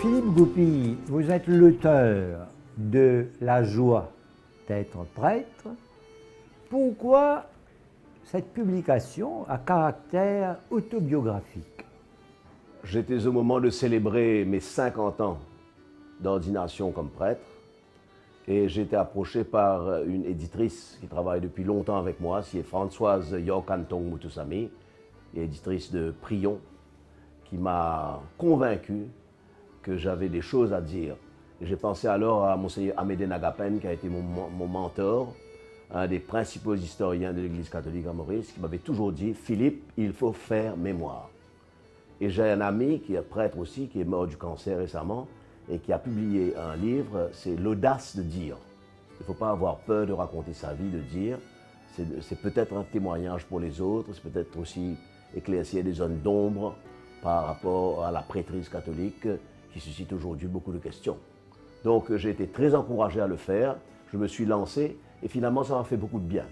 Philippe Goupil, vous êtes l'auteur de La joie d'être prêtre. Pourquoi cette publication à caractère autobiographique? J'étais au moment de célébrer mes 50 ans d'ordination comme prêtre et j'ai été approché par une éditrice qui travaille depuis longtemps avec moi, c'est Françoise Yorkantong Mutusami, éditrice de Prions, qui m'a convaincu que j'avais des choses à dire. J'ai pensé alors à Monseigneur Amédée Nagapen, qui a été mon mentor, un des principaux historiens de l'Église catholique à Maurice, qui m'avait toujours dit « Philippe, il faut faire mémoire ». Et j'ai un ami qui est prêtre aussi, qui est mort du cancer récemment, et qui a publié un livre, c'est « L'audace de dire ». Il ne faut pas avoir peur de raconter sa vie, de dire. C'est peut-être un témoignage pour les autres, c'est peut-être aussi éclaircir des zones d'ombre par rapport à la prêtrise catholique qui suscite aujourd'hui beaucoup de questions. Donc j'ai été très encouragé à le faire, je me suis lancé et finalement ça m'a fait beaucoup de bien.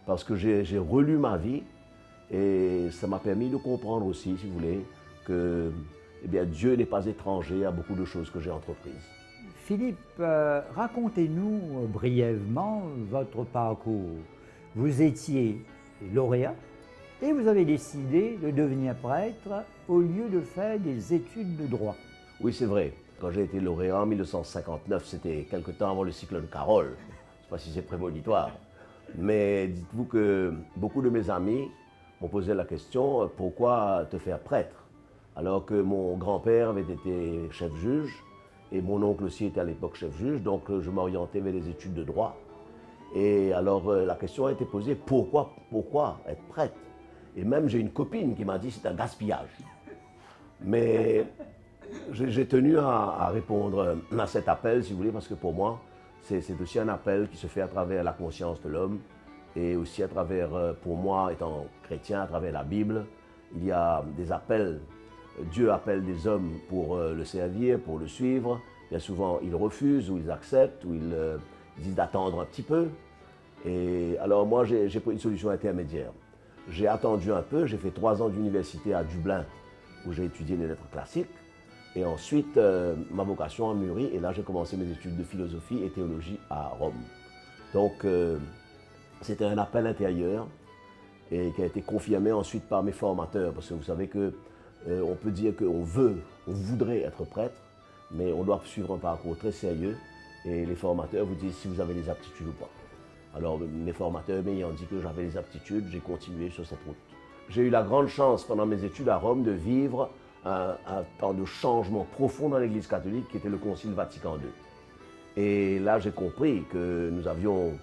Parce que j'ai relu ma vie et ça m'a permis de comprendre aussi, si vous voulez, que eh bien, Dieu n'est pas étranger à beaucoup de choses que j'ai entreprises. Philippe, racontez-nous brièvement votre parcours. Vous étiez lauréat et vous avez décidé de devenir prêtre au lieu de faire des études de droit. Oui, c'est vrai. Quand j'ai été lauréat en 1959, c'était quelque temps avant le cyclone Carole. Je ne sais pas si c'est prémonitoire. Mais dites-vous que beaucoup de mes amis m'ont posé la question, pourquoi te faire prêtre? Alors que mon grand-père avait été chef-juge et mon oncle aussi était à l'époque chef-juge, donc je m'orientais vers les études de droit. Et alors la question a été posée, pourquoi être prêtre? Et même j'ai une copine qui m'a dit c'est un gaspillage. Mais j'ai tenu à répondre à cet appel, si vous voulez, parce que pour moi, c'est aussi un appel qui se fait à travers la conscience de l'homme et aussi à travers, pour moi, étant chrétien, à travers la Bible, il y a des appels. Dieu appelle des hommes pour le servir, pour le suivre. Bien souvent, ils refusent ou ils acceptent ou ils disent d'attendre un petit peu. Et alors moi, j'ai pris une solution intermédiaire. J'ai attendu un peu, j'ai fait 3 ans d'université à Dublin, où j'ai étudié les lettres classiques. Et ensuite, ma vocation a mûri et là, j'ai commencé mes études de philosophie et théologie à Rome. Donc, c'était un appel intérieur et qui a été confirmé ensuite par mes formateurs. Parce que vous savez qu'on peut dire qu'on voudrait être prêtre, mais on doit suivre un parcours très sérieux. Et les formateurs vous disent si vous avez des aptitudes ou pas. Alors, mes formateurs m'ayant dit que j'avais les aptitudes, j'ai continué sur cette route. J'ai eu la grande chance pendant mes études à Rome de vivre un temps de changement profond dans l'Église catholique qui était le Concile Vatican II. Et là, j'ai compris que nous avions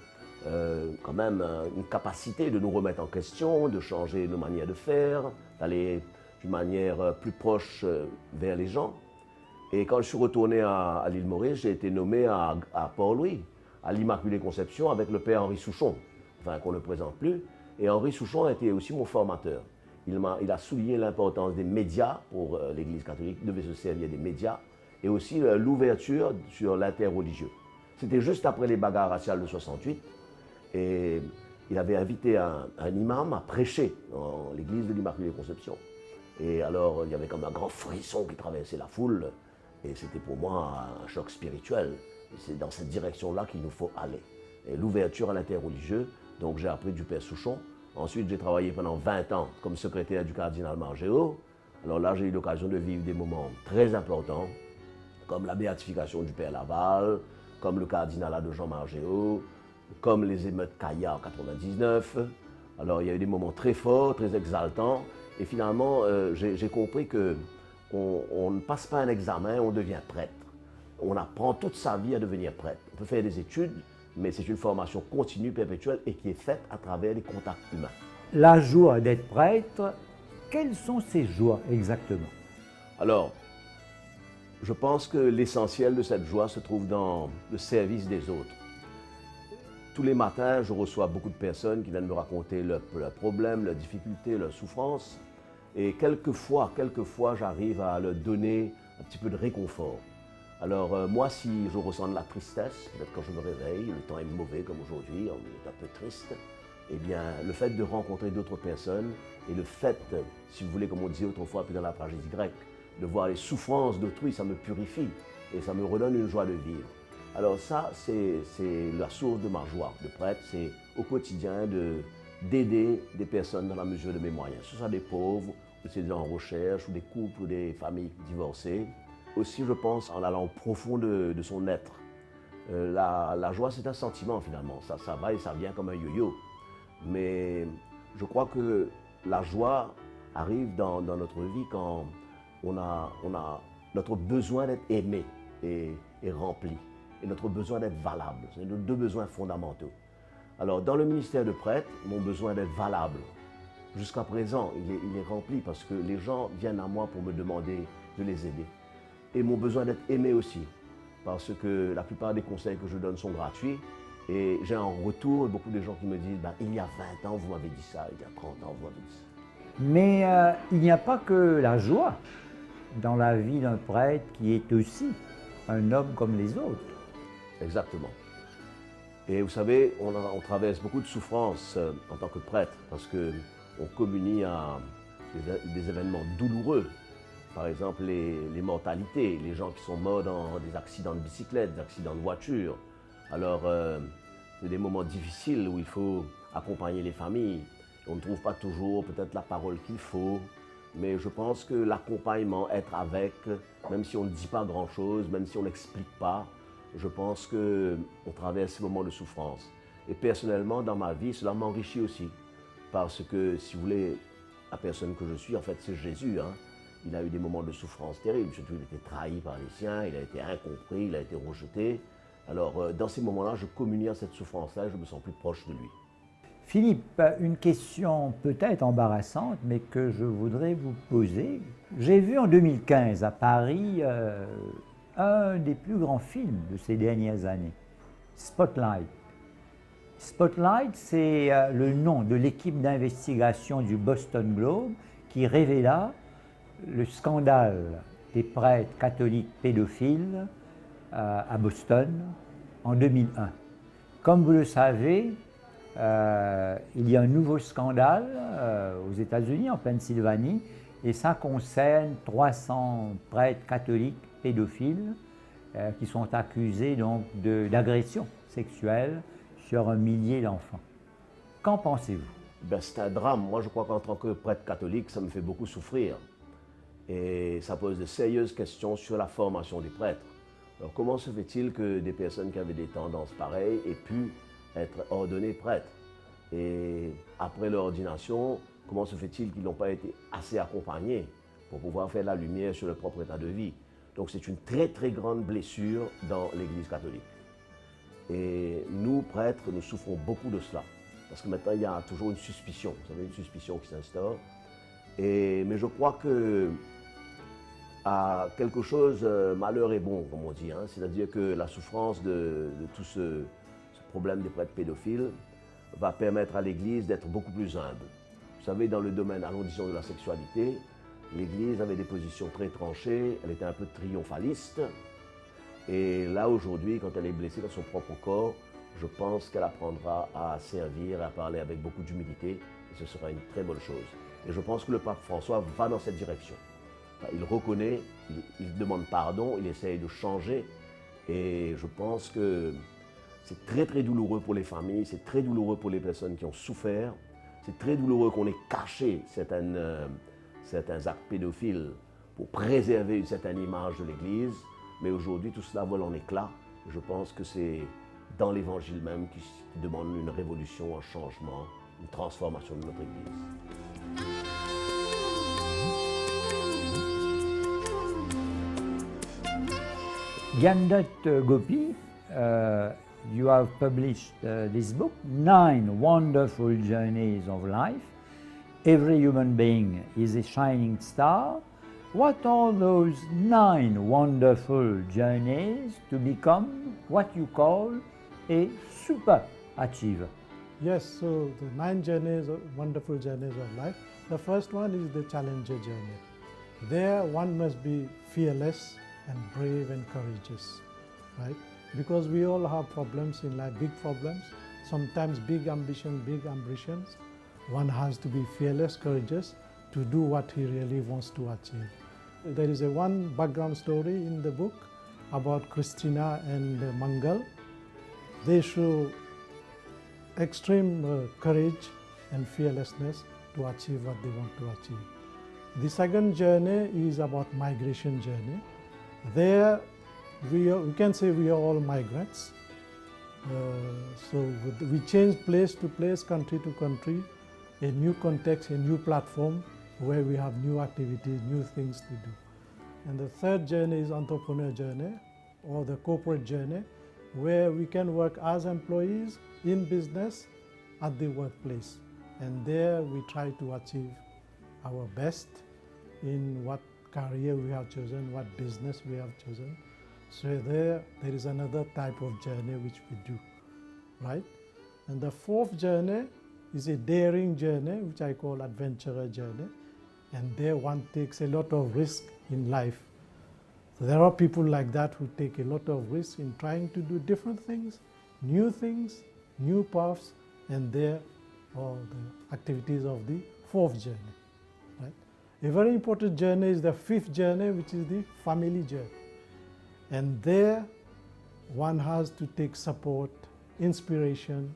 quand même une capacité de nous remettre en question, de changer nos manières de faire, d'aller d'une manière plus proche vers les gens. Et quand je suis retourné à l'île Maurice, j'ai été nommé à Port-Louis, à l'Immaculée Conception, avec le père Henri Souchon, enfin qu'on ne présente plus. Et Henri Souchon a été aussi mon formateur. Il a souligné l'importance des médias pour l'Église catholique, il devait se servir des médias, et aussi l'ouverture sur l'interreligieux. C'était juste après les bagarres raciales de 68, et il avait invité un imam à prêcher dans l'église de l'Immaculée Conception. Et alors, il y avait comme un grand frisson qui traversait la foule, et c'était pour moi un choc spirituel. C'est dans cette direction-là qu'il nous faut aller. Et l'ouverture à l'interreligieux, donc j'ai appris du père Souchon. Ensuite, j'ai travaillé pendant 20 ans comme secrétaire du cardinal Margéo. Alors là, j'ai eu l'occasion de vivre des moments très importants, comme la béatification du père Laval, comme le cardinalat de Jean Margéo, comme les émeutes Kaya en 99. Alors, il y a eu des moments très forts, très exaltants. Et finalement, j'ai compris qu'on ne passe pas un examen, on devient prêtre. On apprend toute sa vie à devenir prêtre. On peut faire des études, mais c'est une formation continue, perpétuelle et qui est faite à travers les contacts humains. La joie d'être prêtre, quelles sont ces joies exactement? Alors, je pense que l'essentiel de cette joie se trouve dans le service des autres. Tous les matins, je reçois beaucoup de personnes qui viennent me raconter leurs problèmes, leurs difficultés, leurs souffrances. Et quelquefois, j'arrive à leur donner un petit peu de réconfort. Alors moi, si je ressens de la tristesse, peut-être quand je me réveille, le temps est mauvais comme aujourd'hui, on est un peu triste, eh bien le fait de rencontrer d'autres personnes et le fait, si vous voulez, comme on disait autrefois, puis dans la tragédie grecque, de voir les souffrances d'autrui, ça me purifie et ça me redonne une joie de vivre. Alors ça, c'est la source de ma joie de prêtre, c'est au quotidien d'aider des personnes dans la mesure de mes moyens. Ce soit des pauvres, ou c'est des gens en recherche, ou des couples, ou des familles divorcées. Aussi, je pense, en allant au profond de son être. La joie, c'est un sentiment finalement, ça va et ça vient comme un yo-yo. Mais je crois que la joie arrive dans notre vie quand on a notre besoin d'être aimé et rempli, et notre besoin d'être valable. C'est nos deux besoins fondamentaux. Alors, dans le ministère de prêtre, mon besoin d'être valable, jusqu'à présent, il est rempli parce que les gens viennent à moi pour me demander de les aider. Et mon besoin d'être aimé aussi, parce que la plupart des conseils que je donne sont gratuits. Et j'ai en retour beaucoup de gens qui me disent il y a 20 ans, vous m'avez dit ça, il y a 30 ans, vous m'avez dit ça. Mais il n'y a pas que la joie dans la vie d'un prêtre qui est aussi un homme comme les autres. Exactement. Et vous savez, on traverse beaucoup de souffrances en tant que prêtre parce qu'on communie à des événements douloureux. Par exemple, les mortalités, les gens qui sont morts dans des accidents de bicyclette, des accidents de voiture. Alors, c'est des moments difficiles où il faut accompagner les familles. On ne trouve pas toujours peut-être la parole qu'il faut, mais je pense que l'accompagnement, être avec, même si on ne dit pas grand-chose, même si on n'explique pas, je pense qu'on traverse ces moments de souffrance. Et personnellement, dans ma vie, cela m'enrichit aussi. Parce que, si vous voulez, la personne que je suis, en fait, c'est Jésus. Hein. Il a eu des moments de souffrance terribles. Surtout, il a été trahi par les siens, il a été incompris, il a été rejeté. Alors, dans ces moments-là, je communie à cette souffrance-là et je me sens plus proche de lui. Philippe, une question peut-être embarrassante, mais que je voudrais vous poser. J'ai vu en 2015 à Paris un des plus grands films de ces dernières années, Spotlight. Spotlight, c'est le nom de l'équipe d'investigation du Boston Globe qui révéla le scandale des prêtres catholiques pédophiles à Boston en 2001. Comme vous le savez, il y a un nouveau scandale aux États-Unis, en Pennsylvanie, et ça concerne 300 prêtres catholiques pédophiles qui sont accusés donc d'agression sexuelle sur un millier d'enfants. Qu'en pensez-vous? C'est un drame. Moi, je crois qu'en tant que prêtre catholique, ça me fait beaucoup souffrir. Et ça pose de sérieuses questions sur la formation des prêtres. Alors, comment se fait-il que des personnes qui avaient des tendances pareilles aient pu être ordonnés prêtres? Et après leur ordination, comment se fait-il qu'ils n'ont pas été assez accompagnés pour pouvoir faire la lumière sur leur propre état de vie? Donc c'est une très très grande blessure dans l'Église catholique. Et nous, prêtres, nous souffrons beaucoup de cela. Parce que maintenant, il y a toujours une suspicion. Vous savez, une suspicion qui s'instaure. Mais je crois que à quelque chose, malheur est bon, comme on dit. Hein. C'est-à-dire que la souffrance de tout ce problème des prêtres pédophiles va permettre à l'Église d'être beaucoup plus humble. Vous savez, dans le domaine, allons disons, de la sexualité, l'Église avait des positions très tranchées, elle était un peu triomphaliste. Et là, aujourd'hui, quand elle est blessée dans son propre corps, je pense qu'elle apprendra à servir, à parler avec beaucoup d'humilité, et ce sera une très bonne chose. Et je pense que le pape François va dans cette direction. Enfin, il reconnaît, il demande pardon, il essaye de changer, et je pense que c'est très très douloureux pour les familles, c'est très douloureux pour les personnes qui ont souffert, c'est très douloureux qu'on ait caché certains actes pédophiles pour préserver une certaine image de l'Église, mais aujourd'hui tout cela vole en éclats. Je pense que c'est dans l'Évangile même qui demande une révolution, un changement, une transformation de notre Église. Gyandat Gopi, you have published this book, 9 Wonderful Journeys of Life. Every human being is a shining star. What are those 9 wonderful journeys to become what you call a super achiever? Yes, so the 9 journeys, wonderful journeys of life. The first one is the challenger journey. There one must be fearless and brave and courageous, right? Because we all have problems in life, big problems, sometimes big ambitions. One has to be fearless, courageous to do what he really wants to achieve. There is one background story in the book about Christina and Mangal. They show extreme courage and fearlessness to achieve what they want to achieve. The second journey is about migration journey. There we can say we are all migrants. So we change place to place, country to country, a new context, a new platform where we have new activities, new things to do. And the third journey is entrepreneur journey or the corporate journey, where we can work as employees in business at the workplace. And there we try to achieve our best in what career we have chosen, what business we have chosen. So there is another type of journey which we do, right? And the fourth journey is a daring journey, which I call adventurer journey. And there one takes a lot of risk in life. So there are people like that who take a lot of risk in trying to do different things, new paths, and there are the activities of the fourth journey, right? A very important journey is the fifth journey, which is the family journey. And there one has to take support, inspiration,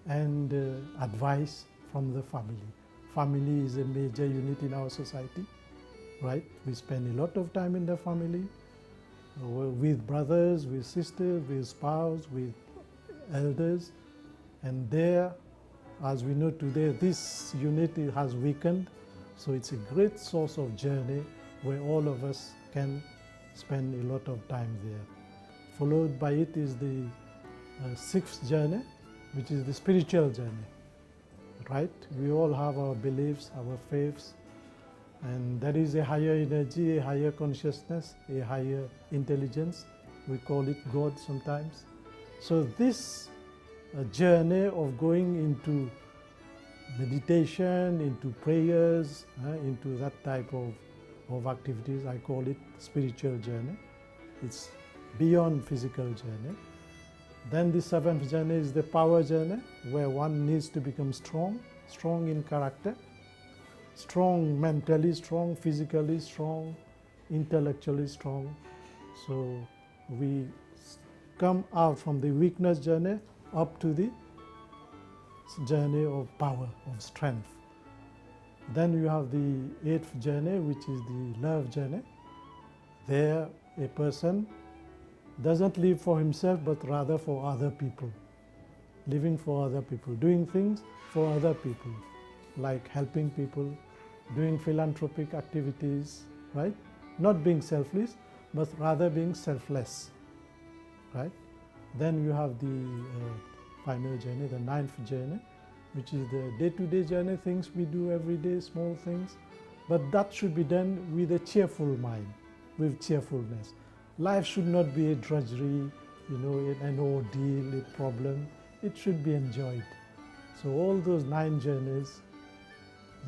and advice from the family. Family is a major unit in our society, right? We spend a lot of time in the family, with brothers, with sisters, with spouse, with elders. And there, as we know today, this unit has weakened. So it's a great source of journey where all of us can spend a lot of time there. Followed by it is the sixth journey, which is the spiritual journey, right? We all have our beliefs, our faiths, and that is a higher energy, a higher consciousness, a higher intelligence. We call it God sometimes. So this journey of going into meditation, into prayers, into that type of activities, I call it spiritual journey. It's beyond physical journey. Then the seventh journey is the power journey, where one needs to become strong in character, strong mentally, strong physically, strong intellectually strong. So we come out from the weakness journey up to the journey of power, of strength. Then you have the eighth journey, which is the love journey. There a person doesn't live for himself, but rather for other people. Living for other people, doing things for other people, like helping people, doing philanthropic activities, right? Not being selfish, but rather being selfless, right? Then you have the final journey, the ninth journey, which is the day-to-day journey, things we do every day, small things. But that should be done with a cheerful mind, with cheerfulness. Life should not be a drudgery, an ordeal, a problem. It should be enjoyed. So all those 9 journeys,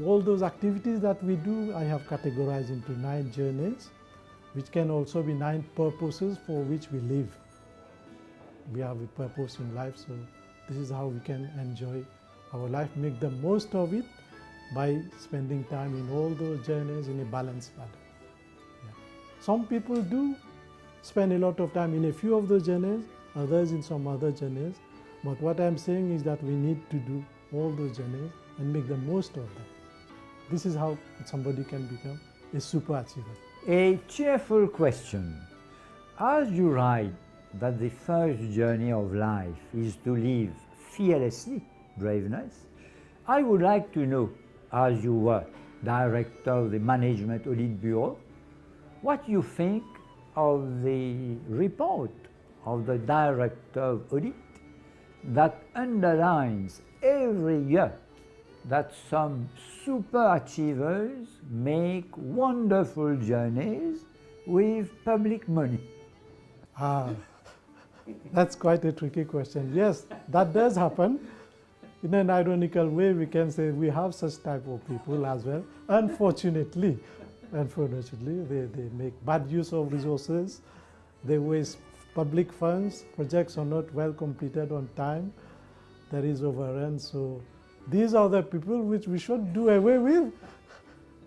all those activities that we do, I have categorized into 9 journeys, which can also be 9 purposes for which we live. We have a purpose in life, so this is how we can enjoy our life, make the most of it by spending time in all those journeys in a balanced manner. Yeah. Some people do spend a lot of time in a few of those journeys, others in some other journeys. But what I'm saying is that we need to do all those journeys and make the most of them. This is how somebody can become a super achiever. A cheerful question. As you write that the first journey of life is to live fearlessly, braveness, I would like to know, as you were director of the Management Audit Bureau, what you think of the report of the Director of Audit that underlines every year that some super achievers make wonderful journeys with public money. That's quite a tricky question. Yes, that does happen. In an ironical way, we can say we have such type of people as well. Unfortunately, they make bad use of resources. They waste public funds. Projects are not well completed on time. There is overrun. So these are the people which we should do away with.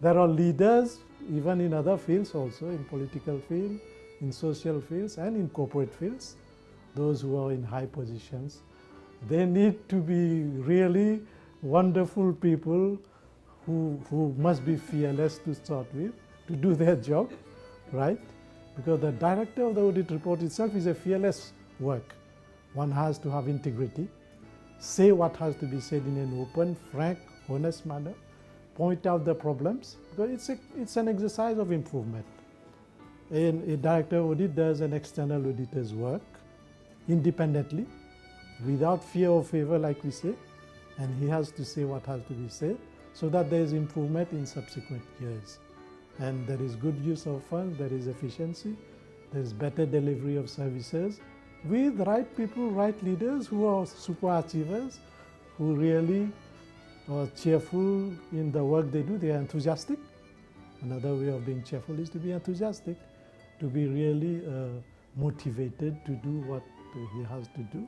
There are leaders even in other fields also, in political field, in social fields and in corporate fields, those who are in high positions. They need to be really wonderful people who must be fearless to start with, to do their job, right? Because the director of the audit report itself is a fearless work. One has to have integrity, say what has to be said in an open, frank, honest manner, point out the problems, because it's an exercise of improvement. And a director of audit does an external auditor's work independently, without fear or favor, like we say, and he has to say what has to be said, so that there is improvement in subsequent years. And there is good use of funds, there is efficiency, there is better delivery of services, with right people, right leaders who are super achievers, who really are cheerful in the work they do. They are enthusiastic. Another way of being cheerful is to be enthusiastic, to be really motivated to do what he has to do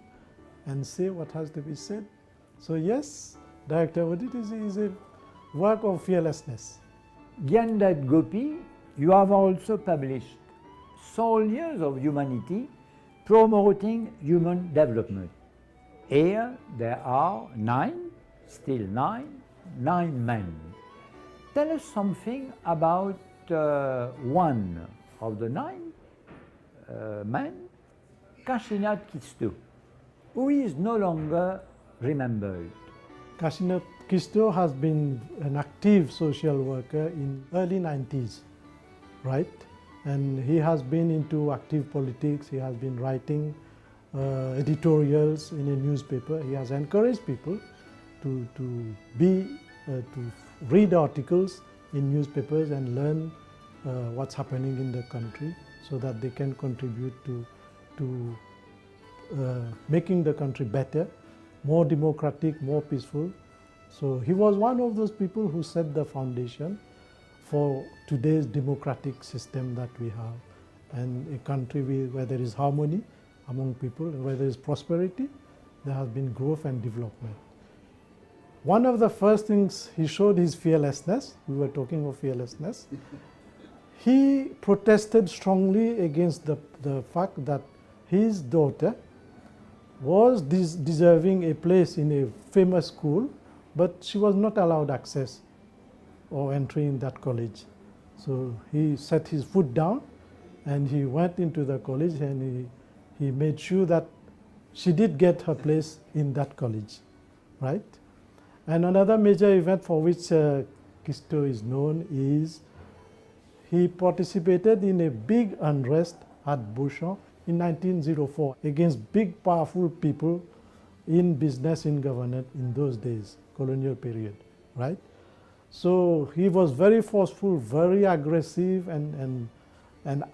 and say what has to be said. So yes, Director of Audit is a work of fearlessness. Gyandat Gopi, you have also published Soldiers of Humanity, Promoting Human Development. Here there are still nine men. Tell us something about one of the nine men, Kashinath Kisto, who is no longer remembered. Kashinath Kisto has been an active social worker in early 90s, right? And he has been into active politics. He has been writing editorials in a newspaper. He has encouraged people to read articles in newspapers and learn what's happening in the country, so that they can contribute to making the country better, more democratic, more peaceful. So he was one of those people who set the foundation for today's democratic system that we have, and a country where there is harmony among people, where there is prosperity, there has been growth and development. One of the first things he showed is fearlessness. We were talking of fearlessness. He protested strongly against the fact that his daughter was deserving a place in a famous school, but she was not allowed access or entry in that college. So he set his foot down and he went into the college, and he made sure that she did get her place in that college, right? And another major event for which Kisto is known is he participated in a big unrest at Bhushan in 1904 against big powerful people in business, in government in those days, colonial period, right? So he was very forceful, very aggressive and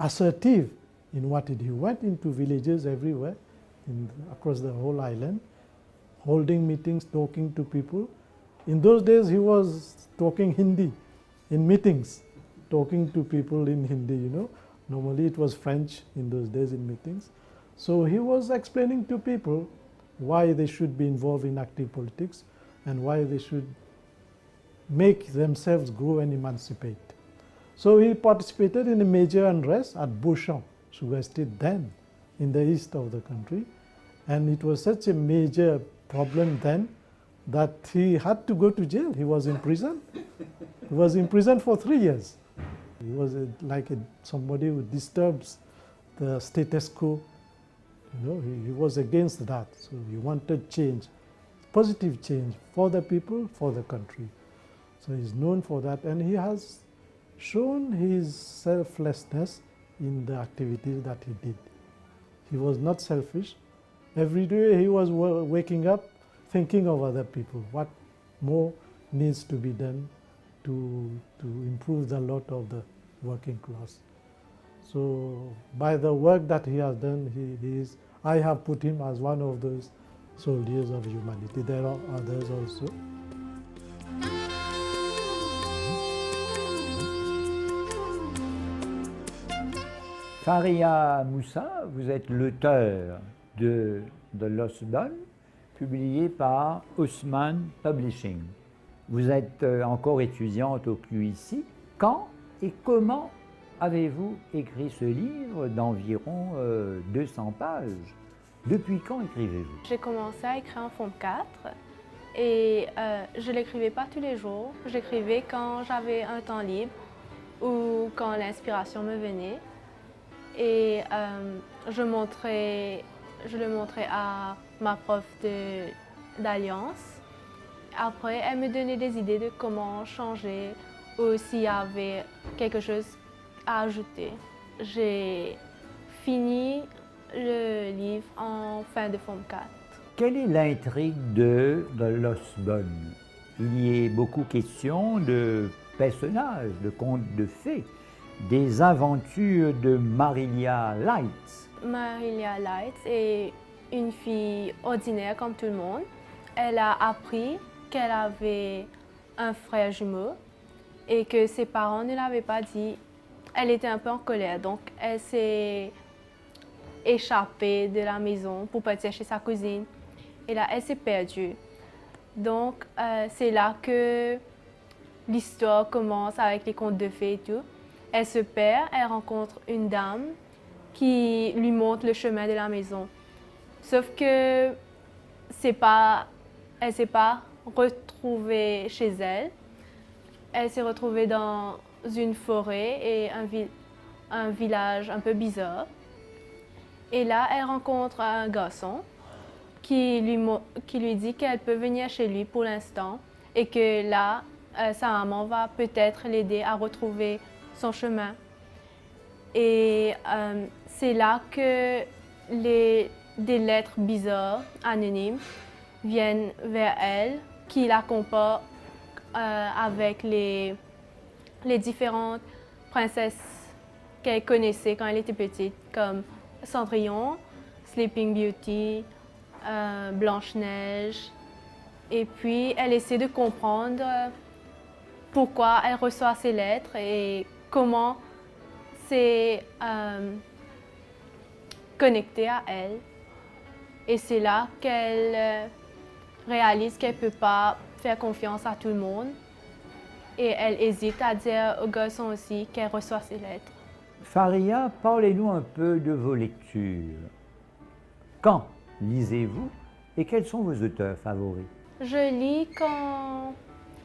assertive in what he did. He went into villages everywhere across the whole island, holding meetings, talking to people. In those days he was talking Hindi in meetings, talking to people in Hindi, you know. Normally it was French in those days in meetings. So he was explaining to people why they should be involved in active politics and why they should make themselves grow and emancipate. So he participated in a major unrest at Bhushan, Sugar Estate then, in the east of the country. And it was such a major problem then that he had to go to jail. He was in prison. He was in prison for 3 years. He was like somebody who disturbs the status quo. You know, he was against that. So he wanted change, positive change for the people, for the country. So he's known for that, and he has shown his selflessness in the activities that he did. He was not selfish. Every day he was waking up thinking of other people, what more needs to be done to improve the lot of the working class. So by the work that he has done, I have put him as one of those soldiers of humanity. There are others also. Faria Moussa, vous êtes l'auteur de The Lost Doll, publié par Haussmann Publishing. Vous êtes encore étudiante au QIC. Quand et comment avez-vous écrit ce livre d'environ 200 pages? Depuis quand écrivez-vous? J'ai commencé à écrire en Forme 4 et je ne l'écrivais pas tous les jours. Je l'écrivais quand j'avais un temps libre ou quand l'inspiration me venait. Et je le montrais à ma prof d'Alliance. Après, elle me donnait des idées de comment changer ou s'il y avait quelque chose à ajouter. J'ai fini le livre en fin de Forme 4. Quelle est l'intrigue de The Lost Bonne? Il y est beaucoup question de personnages, de contes de fées, des aventures de Marilia Lights. Marilia Lights est une fille ordinaire comme tout le monde. Elle a appris qu'elle avait un frère jumeau et que ses parents ne l'avaient pas dit. Elle était un peu en colère, donc elle s'est échappée de la maison pour partir chez sa cousine. Et là, elle s'est perdue. Donc, c'est là que l'histoire commence avec les contes de fées et tout. Elle se perd, elle rencontre une dame qui lui montre le chemin de la maison. Sauf que elle ne s'est pas retrouvée chez elle. Elle s'est retrouvée dans une forêt et un village un peu bizarre. Et là, elle rencontre un garçon qui lui dit qu'elle peut venir chez lui pour l'instant et que là, sa maman va peut-être l'aider à retrouver son chemin. Et c'est là que des lettres bizarres, anonymes, viennent vers elle, qui la comparent avec les différentes princesses qu'elle connaissait quand elle était petite, comme Cendrillon, Sleeping Beauty, Blanche-Neige. Et puis, elle essaie de comprendre pourquoi elle reçoit ces lettres et comment c'est connecté à elle. Et c'est là qu'elle réalise qu'elle ne peut pas faire confiance à tout le monde. Et elle hésite à dire au garçon aussi qu'elle reçoit ces lettres. Faria, parlez-nous un peu de vos lectures. Quand lisez-vous et quels sont vos auteurs favoris? Je lis quand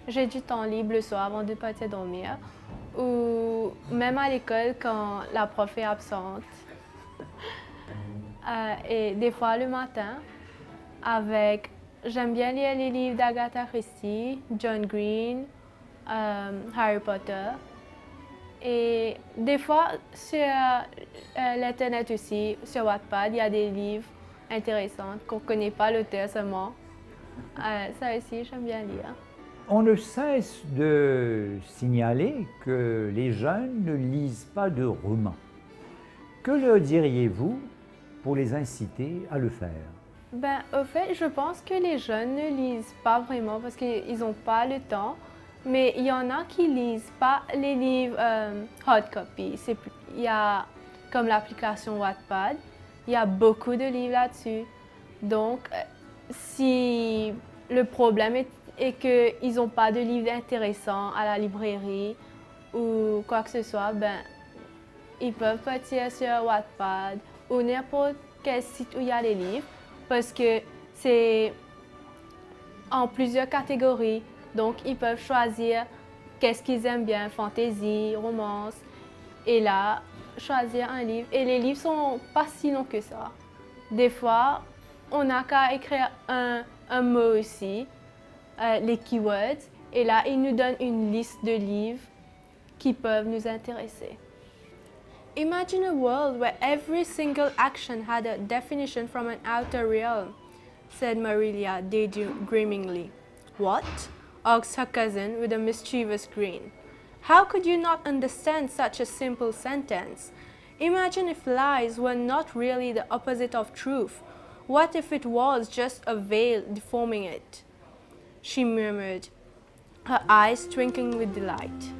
j'ai du temps libre le soir avant de partir dormir ou même à l'école quand la prof est absente. Et des fois le matin, j'aime bien lire les livres d'Agatha Christie, John Green, Harry Potter. Et des fois, sur l'Internet aussi, sur Wattpad, il y a des livres intéressants qu'on ne connaît pas l'auteur seulement. Ça aussi, j'aime bien lire. On ne cesse de signaler que les jeunes ne lisent pas de romans. Que leur diriez-vous pour les inciter à le faire? Au fait, je pense que les jeunes ne lisent pas vraiment parce qu'ils n'ont pas le temps. Mais il y en a qui lisent pas les livres hard copy. Il y a comme l'application Wattpad, il y a beaucoup de livres là-dessus. Donc, si le problème est qu'ils n'ont pas de livres intéressants à la librairie ou quoi que ce soit, ils peuvent partir sur Wattpad ou n'importe quel site où il y a les livres parce que c'est en plusieurs catégories. Donc, ils peuvent choisir qu'est-ce qu'ils aiment bien, fantasy, romance, et là, choisir un livre. Et les livres sont pas si longs que ça. Des fois, on n'a qu'à écrire un mot aussi, les keywords, et là, ils nous donnent une liste de livres qui peuvent nous intéresser. Imagine a world where every single action had a definition from an outer realm, said Marilia daydreamingly. What? Asked her cousin with a mischievous grin. How could you not understand such a simple sentence? Imagine if lies were not really the opposite of truth. What if it was just a veil deforming it? She murmured, her eyes twinkling with delight.